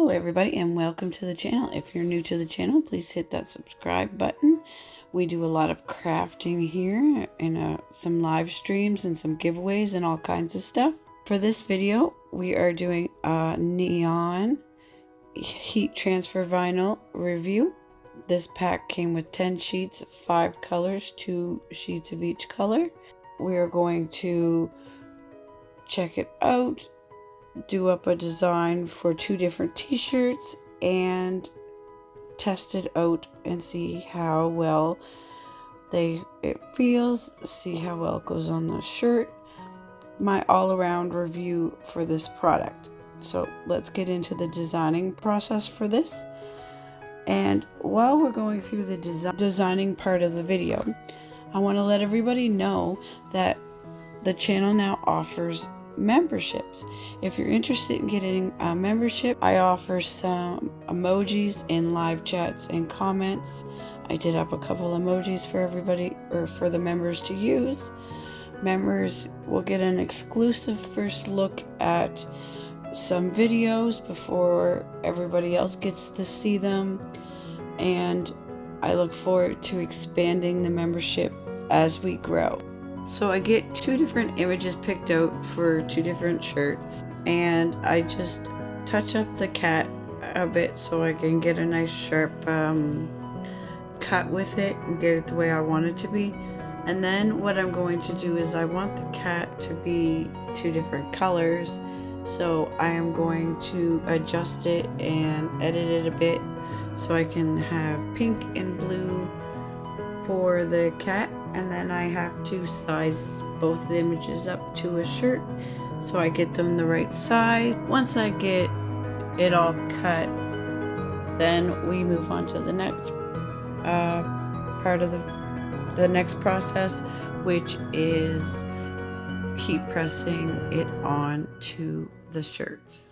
Hello everybody and welcome to the channel. If you're new to the channel, please hit that subscribe button. We do a lot of crafting here and some live streams and some giveaways and all kinds of stuff. For this video, we are doing a neon heat transfer vinyl review. This pack came with 10 sheets, 5 colors, 2 sheets of each color. We are going to check it out, do up a design for 2 different t-shirts, and test it out and see how well it feels, see how well it goes on the shirt. My all-around review for this product. So let's get into the designing process for this. And while we're going through the designing part of the video, I want to let everybody know that the channel now offers memberships. If you're interested in getting a membership, I offer some emojis in live chats and comments. I did up a couple emojis for everybody, or for the members to use. Members will get an exclusive first look at some videos before everybody else gets to see them, and I look forward to expanding the membership as we grow. So I get 2 different images picked out for 2 different shirts, and I just touch up the cat a bit so I can get a nice sharp cut with it and get it the way I want it to be. And then what I'm going to do is I want the cat to be 2 different colors, so I am going to adjust it and edit it a bit so I can have pink and blue for the cat. And then I have to size both the images up to a shirt so I get them the right size. Once I get it all cut, then we move on to the next part of the next process, which is heat pressing it on to the shirts.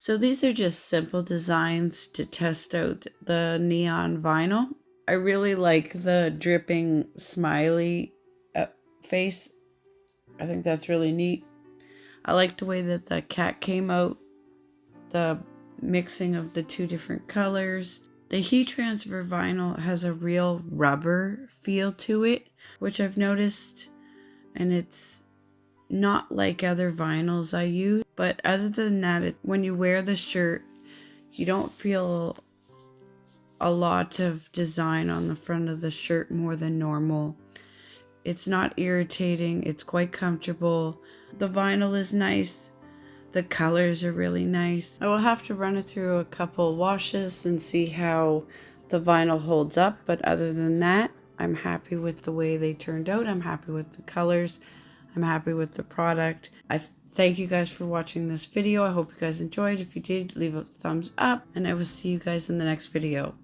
So these are just simple designs to test out the neon vinyl. I really like the dripping smiley face. I think that's really neat. I like the way that the cat came out, the mixing of the two different colors. The heat transfer vinyl has a real rubber feel to it, which I've noticed, and it's not like other vinyls I use. But other than that, when you wear the shirt, you don't feel a lot of design on the front of the shirt more than normal. It's not irritating, it's quite comfortable. The vinyl is nice. The colors are really nice. I will have to run it through a couple washes and see how the vinyl holds up. But other than that, I'm happy with the way they turned out. I'm happy with the colors. I'm happy with the product. I thank you guys for watching this video. I hope you guys enjoyed. If you did, leave a thumbs up. And I will see you guys in the next video.